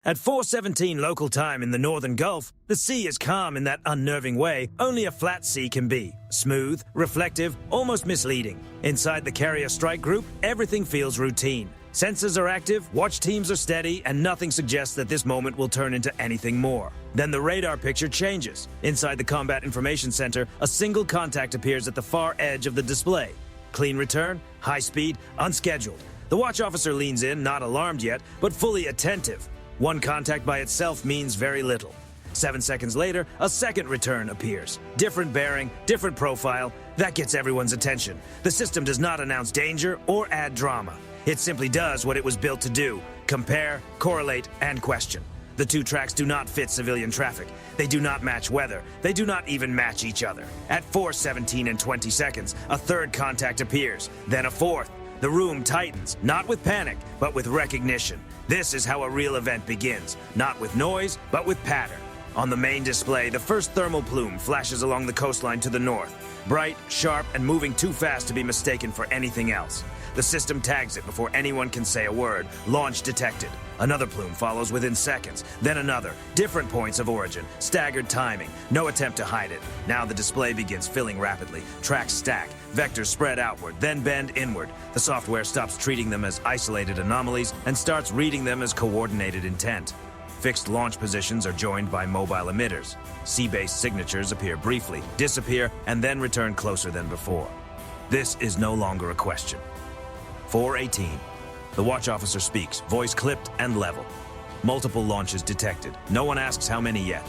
At 4:17 local time in the Northern Gulf, the sea is calm in that unnerving way only a flat sea can be. Smooth, reflective, almost misleading. Inside the carrier strike group, everything feels routine. Sensors are active, watch teams are steady, and nothing suggests that this moment will turn into anything more. Then the radar picture changes. Inside the Combat Information Center, a single contact appears at the far edge of the display. Clean return, high speed, unscheduled. The watch officer leans in, not alarmed yet, but fully attentive. One contact by itself means very little. 7 seconds later, a second return appears. Different bearing, different profile. That gets everyone's attention. The system does not announce danger or add drama. It simply does what it was built to do: compare, correlate, and question. The two tracks do not fit civilian traffic. They do not match weather. They do not even match each other. At 4:17 and 20 seconds, a third contact appears, then a fourth. The room tightens, not with panic, but with recognition. This is how a real event begins, not with noise, but with pattern. On the main display, the first thermal plume flashes along the coastline to the north, bright, sharp, and moving too fast to be mistaken for anything else. The system tags it before anyone can say a word. Launch detected. Another plume follows within seconds, then another. Different points of origin, staggered timing, no attempt to hide it. Now the display begins filling rapidly. Tracks stack, vectors spread outward, then bend inward. The software stops treating them as isolated anomalies and starts reading them as coordinated intent. Fixed launch positions are joined by mobile emitters. Sea-based signatures appear briefly, disappear, and then return closer than before. This is no longer a question. 4:18. The watch officer speaks, voice clipped and level. Multiple launches detected. No one asks how many yet.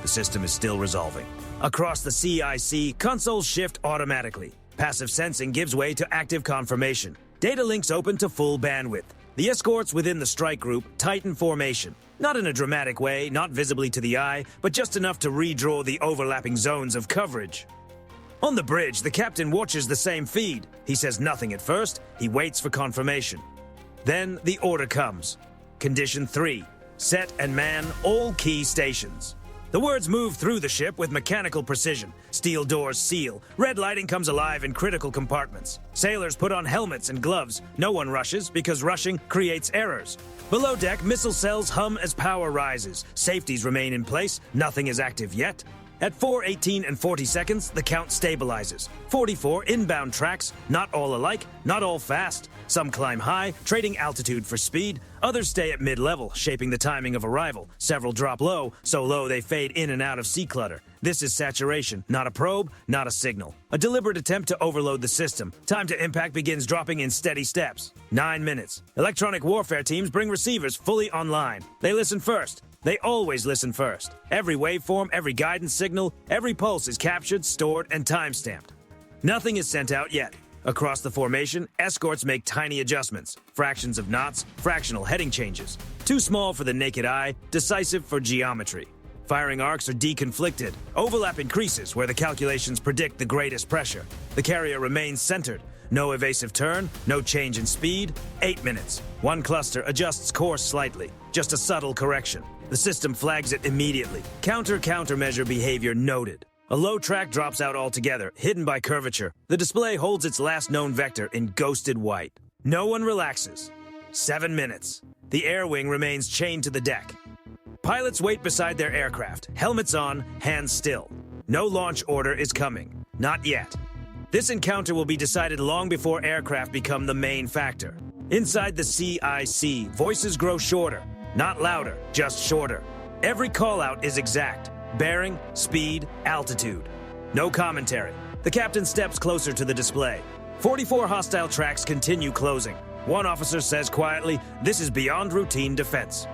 The system is still resolving. Across the CIC, consoles shift automatically. Passive sensing gives way to active confirmation. Data links open to full bandwidth. The escorts within the strike group tighten formation. Not in a dramatic way, not visibly to the eye, but just enough to redraw the overlapping zones of coverage. On the bridge, the captain watches the same feed. He says nothing at first. He waits for confirmation. Then the order comes. Condition 3. Set and man all key stations. The words move through the ship with mechanical precision. Steel doors seal. Red lighting comes alive in critical compartments. Sailors put on helmets and gloves. No one rushes because rushing creates errors. Below deck, missile cells hum as power rises. Safeties remain in place. Nothing is active yet. At 4:18 and 40 seconds, the count stabilizes. 44 inbound tracks, not all alike, not all fast. Some climb high, trading altitude for speed. Others stay at mid-level, shaping the timing of arrival. Several drop low, so low they fade in and out of sea clutter. This is saturation, not a probe, not a signal. A deliberate attempt to overload the system. Time to impact begins dropping in steady steps. 9 minutes. Electronic warfare teams bring receivers fully online. They listen first. They always listen first. Every waveform, every guidance signal, every pulse is captured, stored, and time-stamped. Nothing is sent out yet. Across the formation, escorts make tiny adjustments. Fractions of knots, fractional heading changes. Too small for the naked eye, decisive for geometry. Firing arcs are deconflicted. Overlap increases where the calculations predict the greatest pressure. The carrier remains centered. No evasive turn, no change in speed. 8 minutes. One cluster adjusts course slightly. Just a subtle correction. The system flags it immediately. Countermeasure behavior noted. A low track drops out altogether, hidden by curvature. The display holds its last known vector in ghosted white. No one relaxes. 7 minutes. The air wing remains chained to the deck. Pilots wait beside their aircraft, helmets on, hands still. No launch order is coming. Not yet. This encounter will be decided long before aircraft become the main factor. Inside the CIC, voices grow shorter. Not louder, just shorter. Every call-out is exact. Bearing, speed, altitude. No commentary. The captain steps closer to the display. 44 hostile tracks continue closing. One officer says quietly, "This is beyond routine defense."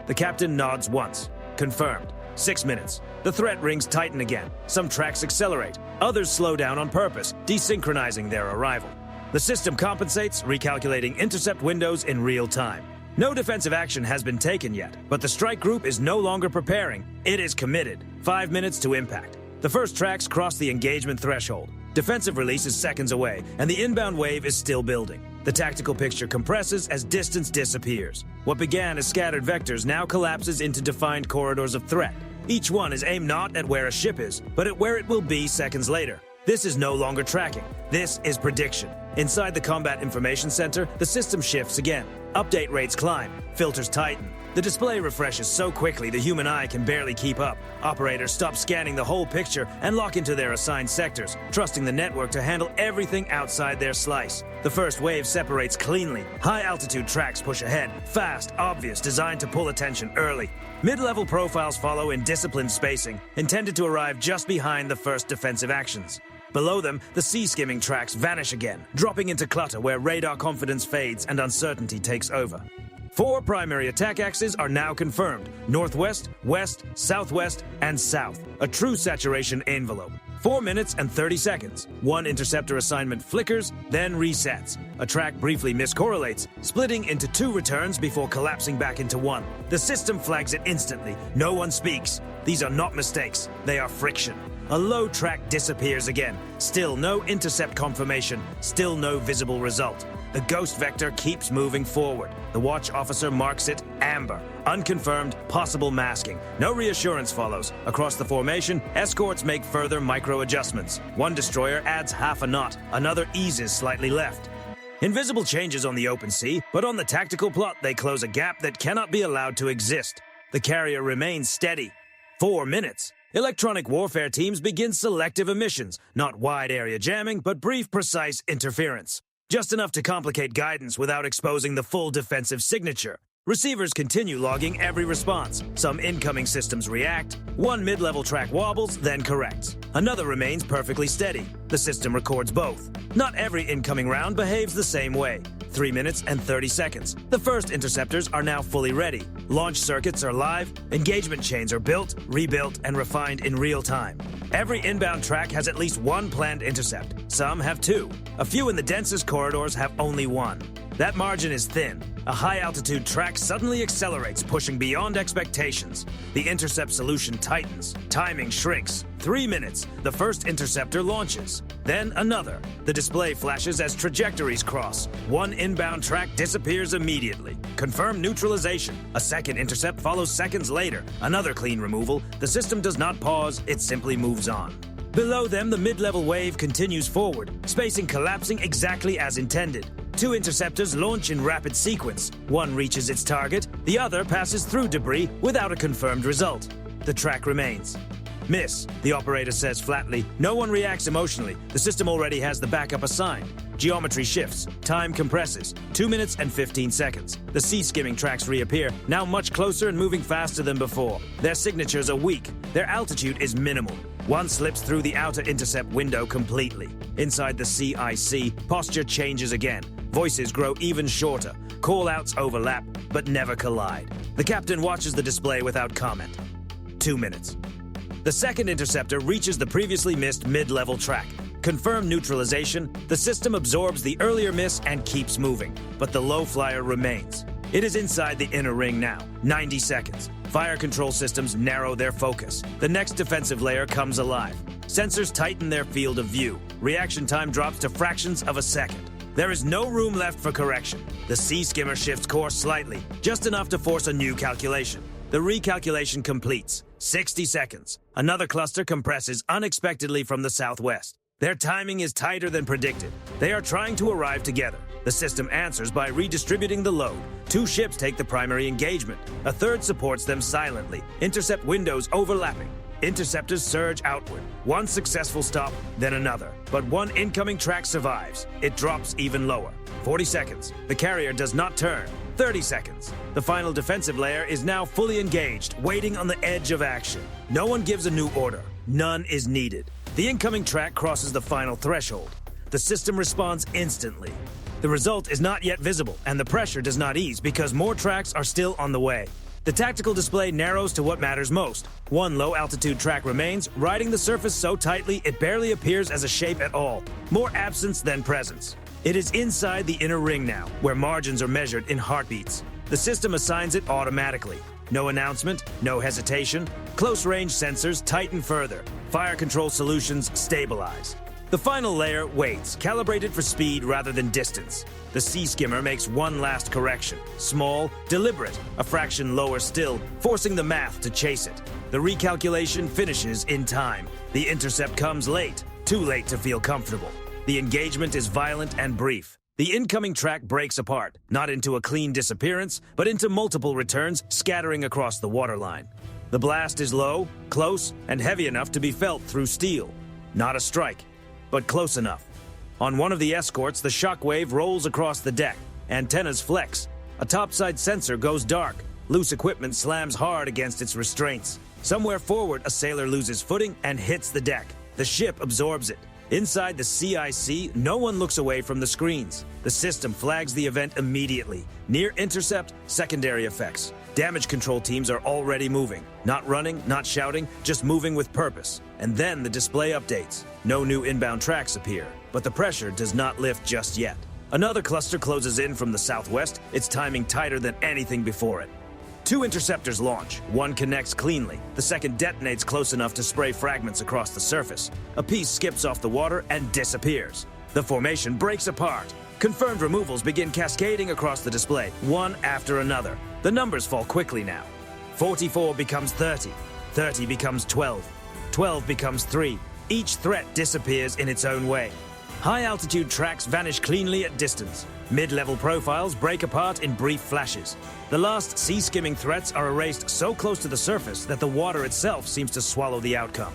The captain nods once. Confirmed. 6 minutes. The threat rings tighten again. Some tracks accelerate. Others slow down on purpose, desynchronizing their arrival. The system compensates, recalculating intercept windows in real time. No defensive action has been taken yet, but the strike group is no longer preparing. It is committed. 5 minutes to impact. The first tracks cross the engagement threshold. Defensive release is seconds away, and the inbound wave is still building. The tactical picture compresses as distance disappears. What began as scattered vectors now collapses into defined corridors of threat. Each one is aimed not at where a ship is, but at where it will be seconds later. This is no longer tracking. This is prediction. Inside the Combat Information Center, the system shifts again. Update rates climb, filters tighten. The display refreshes so quickly the human eye can barely keep up. Operators stop scanning the whole picture and lock into their assigned sectors, trusting the network to handle everything outside their slice. The first wave separates cleanly. High-altitude tracks push ahead, fast, obvious, designed to pull attention early. Mid-level profiles follow in disciplined spacing, intended to arrive just behind the first defensive actions. Below them, the sea-skimming tracks vanish again, dropping into clutter where radar confidence fades and uncertainty takes over. 4 primary attack axes are now confirmed: northwest, west, southwest, and south. A true saturation envelope. 4 minutes and 30 seconds. One interceptor assignment flickers, then resets. A track briefly miscorrelates, splitting into 2 returns before collapsing back into 1. The system flags it instantly. No one speaks. These are not mistakes. They are friction. A low track disappears again. Still no intercept confirmation. Still no visible result. The ghost vector keeps moving forward. The watch officer marks it amber. Unconfirmed, possible masking. No reassurance follows. Across the formation, escorts make further micro-adjustments. One destroyer adds half a knot. Another eases slightly left. Invisible changes on the open sea, but on the tactical plot they close a gap that cannot be allowed to exist. The carrier remains steady. 4 minutes. Electronic warfare teams begin selective emissions. Not wide-area jamming, but brief, precise interference. Just enough to complicate guidance without exposing the full defensive signature. Receivers continue logging every response. Some incoming systems react. One mid-level track wobbles, then corrects. Another remains perfectly steady. The system records both. Not every incoming round behaves the same way. 3 minutes and 30 seconds. The first interceptors are now fully ready. Launch circuits are live. Engagement chains are built, rebuilt, and refined in real time. Every inbound track has at least 1 planned intercept. Some have 2. A few in the densest corridors have only 1. That margin is thin. A high-altitude track suddenly accelerates, pushing beyond expectations. The intercept solution tightens. Timing shrinks. 3 minutes. The first interceptor launches. Then another. The display flashes as trajectories cross. One inbound track disappears immediately. Confirmed neutralization. A second intercept follows seconds later. Another clean removal. The system does not pause. It simply moves on. Below them, the mid-level wave continues forward, spacing collapsing exactly as intended. 2 interceptors launch in rapid sequence. One reaches its target, the other passes through debris without a confirmed result. The track remains. Miss, the operator says flatly. No one reacts emotionally. The system already has the backup assigned. Geometry shifts. Time compresses. 2 minutes and 15 seconds. The sea-skimming tracks reappear, now much closer and moving faster than before. Their signatures are weak. Their altitude is minimal. One slips through the outer intercept window completely. Inside the CIC, posture changes again. Voices grow even shorter. Call-outs overlap, but never collide. The captain watches the display without comment. 2 minutes. The second interceptor reaches the previously missed mid-level track. Confirmed neutralization, the system absorbs the earlier miss and keeps moving, but the low flyer remains. It is inside the inner ring now. 90 seconds. Fire control systems narrow their focus. The next defensive layer comes alive. Sensors tighten their field of view. Reaction time drops to fractions of a second. There is no room left for correction. The sea skimmer shifts course slightly, just enough to force a new calculation. The recalculation completes. 60 seconds. Another cluster compresses unexpectedly from the southwest. Their timing is tighter than predicted. They are trying to arrive together. The system answers by redistributing the load. 2 ships take the primary engagement. A third supports them silently. Intercept windows overlapping. Interceptors surge outward. One successful stop, then another. But one incoming track survives. It drops even lower. 40 seconds. The carrier does not turn. 30 seconds. The final defensive layer is now fully engaged, waiting on the edge of action. No one gives a new order. None is needed. The incoming track crosses the final threshold. The system responds instantly. The result is not yet visible, and the pressure does not ease because more tracks are still on the way. The tactical display narrows to what matters most. One low-altitude track remains, riding the surface so tightly it barely appears as a shape at all. More absence than presence. It is inside the inner ring now, where margins are measured in heartbeats. The system assigns it automatically. No announcement, no hesitation. Close-range sensors tighten further. Fire control solutions stabilize. The final layer waits, calibrated for speed rather than distance. The sea skimmer makes one last correction. Small, deliberate, a fraction lower still, forcing the math to chase it. The recalculation finishes in time. The intercept comes late, too late to feel comfortable. The engagement is violent and brief. The incoming track breaks apart, not into a clean disappearance, but into multiple returns scattering across the waterline. The blast is low, close, and heavy enough to be felt through steel. Not a strike, but close enough. On one of the escorts, the shockwave rolls across the deck. Antennas flex. A topside sensor goes dark. Loose equipment slams hard against its restraints. Somewhere forward, a sailor loses footing and hits the deck. The ship absorbs it. Inside the CIC, no one looks away from the screens. The system flags the event immediately. Near intercept, secondary effects. Damage control teams are already moving. Not running, not shouting, just moving with purpose. And then the display updates. No new inbound tracks appear, but the pressure does not lift just yet. Another cluster closes in from the southwest, its timing tighter than anything before it. 2 interceptors launch. One connects cleanly. The second detonates close enough to spray fragments across the surface. A piece skips off the water and disappears. The formation breaks apart. Confirmed removals begin cascading across the display, one after another. The numbers fall quickly now. 44 becomes 30. 30 becomes 12. 12 becomes 3. Each threat disappears in its own way. High-altitude tracks vanish cleanly at distance. Mid-level profiles break apart in brief flashes. The last sea-skimming threats are erased so close to the surface that the water itself seems to swallow the outcome.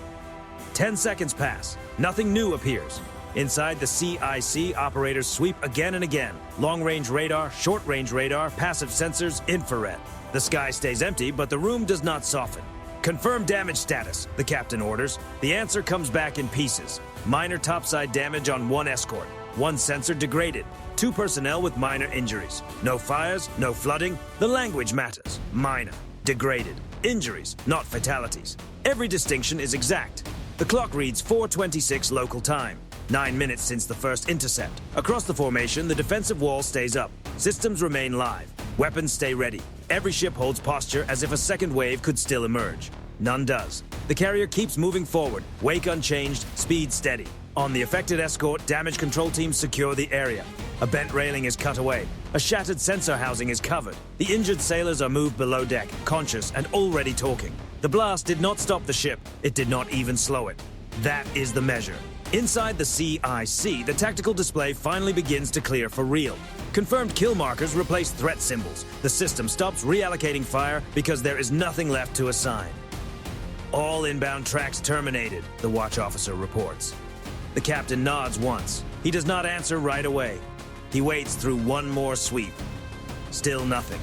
10 seconds pass. Nothing new appears. Inside the CIC, operators sweep again and again. Long-range radar, short-range radar, passive sensors, infrared. The sky stays empty, but the room does not soften. Confirm damage status, the captain orders. The answer comes back in pieces. Minor topside damage on one escort. One sensor degraded. 2 personnel with minor injuries. No fires, no flooding. The language matters. Minor. Degraded. Injuries, not fatalities. Every distinction is exact. The clock reads 4:26 local time. 9 minutes since the first intercept. Across the formation, the defensive wall stays up. Systems remain live. Weapons stay ready. Every ship holds posture as if a second wave could still emerge. None does. The carrier keeps moving forward, wake unchanged, speed steady. On the affected escort, damage control teams secure the area. A bent railing is cut away. A shattered sensor housing is covered. The injured sailors are moved below deck, conscious and already talking. The blast did not stop the ship. It did not even slow it. That is the measure. Inside the CIC, the tactical display finally begins to clear for real. Confirmed kill markers replace threat symbols. The system stops reallocating fire because there is nothing left to assign. All inbound tracks terminated, the watch officer reports. The captain nods once. He does not answer right away. He waits through one more sweep. Still nothing.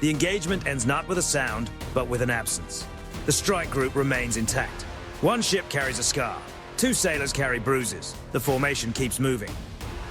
The engagement ends not with a sound, but with an absence. The strike group remains intact. One ship carries a scar. 2 sailors carry bruises. The formation keeps moving.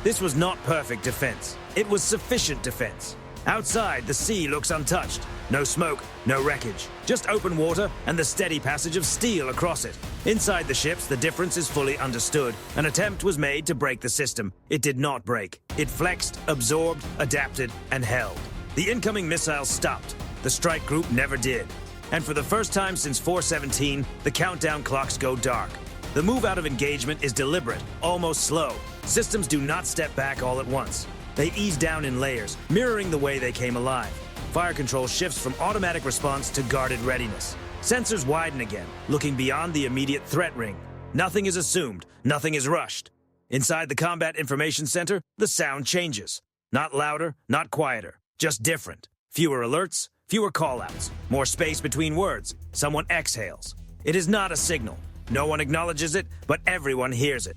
This was not perfect defense. It was sufficient defense. Outside, the sea looks untouched. No smoke, no wreckage. Just open water and the steady passage of steel across it. Inside the ships, the difference is fully understood. An attempt was made to break the system. It did not break. It flexed, absorbed, adapted, and held. The incoming missiles stopped. The strike group never did. And for the first time since 4:17, the countdown clocks go dark. The move out of engagement is deliberate, almost slow. Systems do not step back all at once. They ease down in layers, mirroring the way they came alive. Fire control shifts from automatic response to guarded readiness. Sensors widen again, looking beyond the immediate threat ring. Nothing is assumed, nothing is rushed. Inside the Combat Information Center, the sound changes. Not louder, not quieter, just different. Fewer alerts, fewer callouts, more space between words. Someone exhales. It is not a signal. No one acknowledges it, but everyone hears it.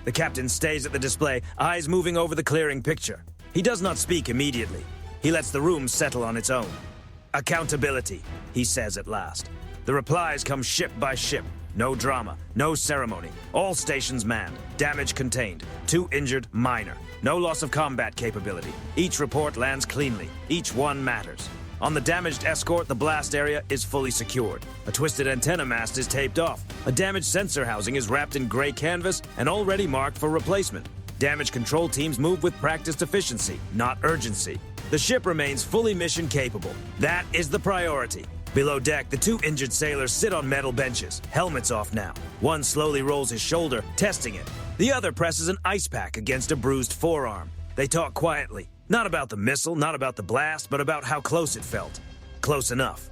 The captain stays at the display, eyes moving over the clearing picture. He does not speak immediately. He lets the room settle on its own. Accountability, he says at last. The replies come ship by ship. No drama, no ceremony. All stations manned. Damage contained. 2 injured, minor. No loss of combat capability. Each report lands cleanly. Each one matters. On the damaged escort, the blast area is fully secured. A twisted antenna mast is taped off. A damaged sensor housing is wrapped in gray canvas and already marked for replacement. Damage control teams move with practiced efficiency, not urgency. The ship remains fully mission capable. That is the priority. Below deck, the 2 injured sailors sit on metal benches, helmets off now. One slowly rolls his shoulder, testing it. The other presses an ice pack against a bruised forearm. They talk quietly. Not about the missile, not about the blast, but about how close it felt. Close enough.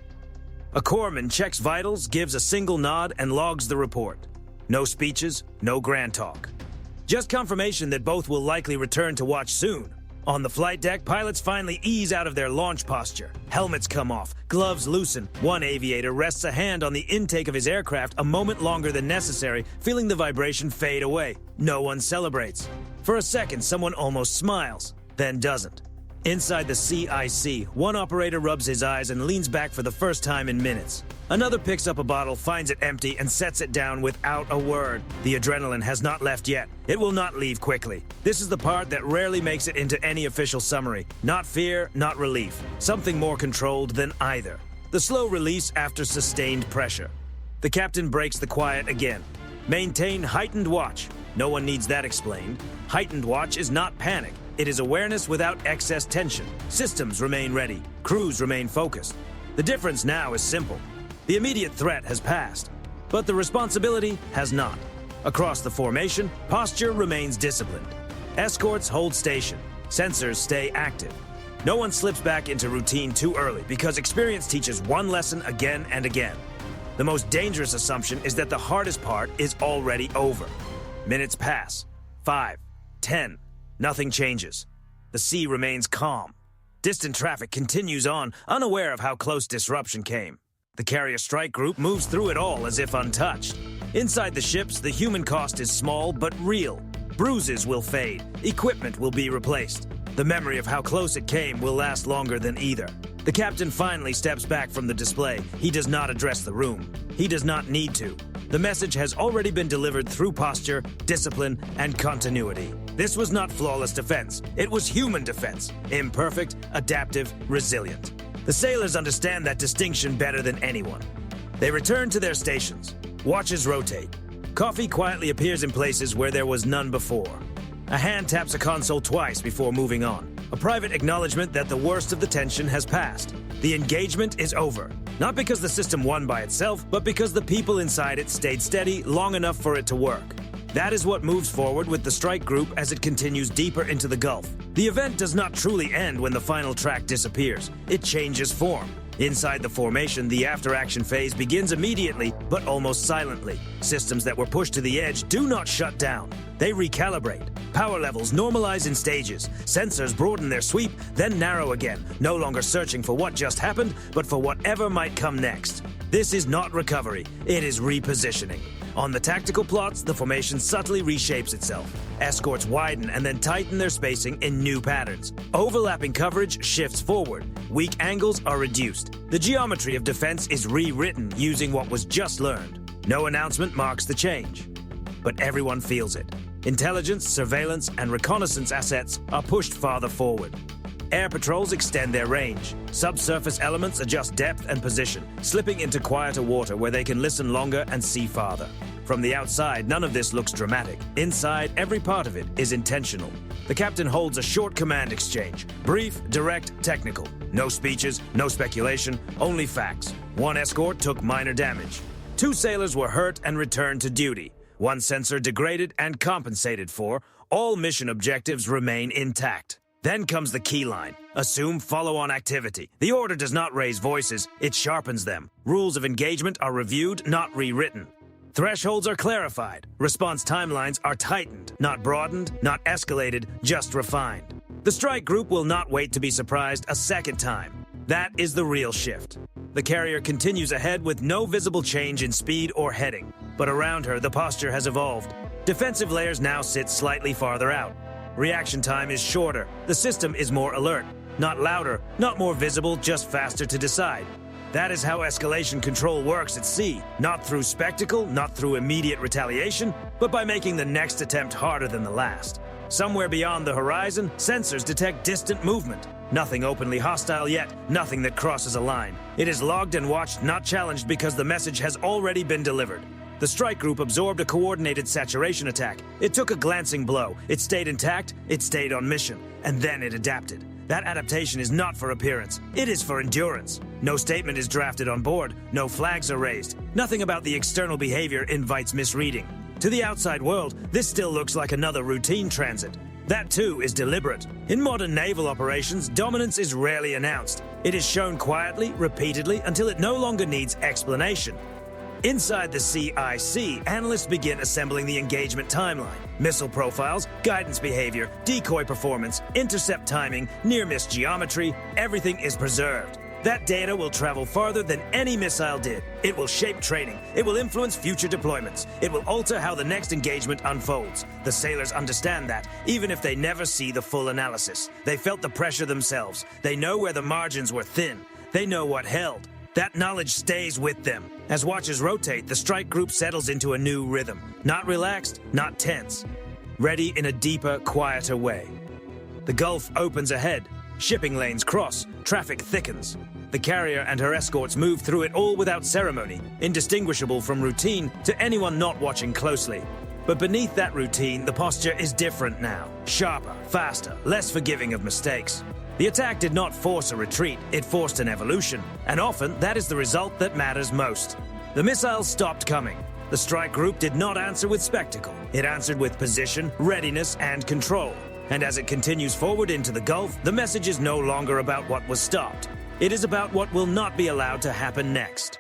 A corpsman checks vitals, gives a single nod, and logs the report. No speeches, no grand talk. just confirmation that both will likely return to watch soon. On the flight deck, pilots finally ease out of their launch posture. Helmets come off, gloves loosen. One aviator rests a hand on the intake of his aircraft a moment longer than necessary, feeling the vibration fade away. No one celebrates. For a second, someone almost smiles, then doesn't. Inside the CIC, one operator rubs his eyes and leans back for the first time in minutes. Another picks up a bottle, finds it empty, and sets it down without a word. The adrenaline has not left yet. It will not leave quickly. This is the part that rarely makes it into any official summary. Not fear, not relief. Something more controlled than either. The slow release after sustained pressure. The captain breaks the quiet again. Maintain heightened watch. No one needs that explained. Heightened watch is not panic. It is awareness without excess tension. Systems remain ready. Crews remain focused. The difference now is simple. The immediate threat has passed, but the responsibility has not. Across the formation, posture remains disciplined. Escorts hold station. Sensors stay active. No one slips back into routine too early because experience teaches one lesson again and again. The most dangerous assumption is that the hardest part is already over. Minutes pass. 5, 10. Nothing changes. The sea remains calm. Distant traffic continues on, unaware of how close disruption came. The carrier strike group moves through it all as if untouched. Inside the ships, the human cost is small but real. Bruises will fade. Equipment will be replaced. The memory of how close it came will last longer than either. The captain finally steps back from the display. He does not address the room. He does not need to. The message has already been delivered through posture, discipline, and continuity. This was not flawless defense. It was human defense. Imperfect, adaptive, resilient. The sailors understand that distinction better than anyone. They return to their stations. Watches rotate. Coffee quietly appears in places where there was none before. A hand taps a console twice before moving on. A private acknowledgement that the worst of the tension has passed. The engagement is over. Not because the system won by itself, but because the people inside it stayed steady long enough for it to work. That is what moves forward with the strike group as it continues deeper into the Gulf. The event does not truly end when the final track disappears. It changes form. Inside the formation, the after-action phase begins immediately, but almost silently. Systems that were pushed to the edge do not shut down. They recalibrate. Power levels normalize in stages. Sensors broaden their sweep, then narrow again, no longer searching for what just happened, but for whatever might come next. This is not recovery. It is repositioning. On the tactical plots, the formation subtly reshapes itself. Escorts widen and then tighten their spacing in new patterns. Overlapping coverage shifts forward. Weak angles are reduced. The geometry of defense is rewritten using what was just learned. No announcement marks the change, but everyone feels it. Intelligence, surveillance, and reconnaissance assets are pushed farther forward. Air patrols extend their range. Subsurface elements adjust depth and position, slipping into quieter water where they can listen longer and see farther. From the outside, none of this looks dramatic. Inside, every part of it is intentional. The captain holds a short command exchange. Brief, direct, technical. No speeches, no speculation, only facts. One escort took minor damage. 2 sailors were hurt and returned to duty. 1 sensor degraded and compensated for. All mission objectives remain intact. Then comes the key line. Assume follow-on activity. The order does not raise voices, it sharpens them. Rules of engagement are reviewed, not rewritten. Thresholds are clarified. Response timelines are tightened, not broadened, not escalated, just refined. The strike group will not wait to be surprised a second time. That is the real shift. The carrier continues ahead with no visible change in speed or heading. But around her, the posture has evolved. Defensive layers now sit slightly farther out. Reaction time is shorter. The system is more alert. Not louder, not more visible, just faster to decide. That is how escalation control works at sea. Not through spectacle, not through immediate retaliation, but by making the next attempt harder than the last. Somewhere beyond the horizon, sensors detect distant movement. Nothing openly hostile yet, nothing that crosses a line. It is logged and watched, not challenged, because the message has already been delivered. The strike group absorbed a coordinated saturation attack. It took a glancing blow. It stayed intact, it stayed on mission, and then it adapted. That adaptation is not for appearance. It is for endurance. No statement is drafted on board. No flags are raised. Nothing about the external behavior invites misreading. To the outside world, this still looks like another routine transit. That too is deliberate. In modern naval operations, dominance is rarely announced. It is shown quietly, repeatedly, until it no longer needs explanation. Inside the CIC, analysts begin assembling the engagement timeline. Missile profiles, guidance behavior, decoy performance, intercept timing, near-miss geometry, everything is preserved. That data will travel farther than any missile did. It will shape training. It will influence future deployments. It will alter how the next engagement unfolds. The sailors understand that, even if they never see the full analysis. They felt the pressure themselves. They know where the margins were thin. They know what held. That knowledge stays with them. As watches rotate, the strike group settles into a new rhythm. Not relaxed, not tense. Ready in a deeper, quieter way. The Gulf opens ahead. Shipping lanes cross. Traffic thickens. The carrier and her escorts move through it all without ceremony, indistinguishable from routine to anyone not watching closely. But beneath that routine, the posture is different now. Sharper, faster, less forgiving of mistakes. The attack did not force a retreat, it forced an evolution, and often that is the result that matters most. The missiles stopped coming. The strike group did not answer with spectacle. It answered with position, readiness, and control. And as it continues forward into the Gulf, the message is no longer about what was stopped. It is about what will not be allowed to happen next.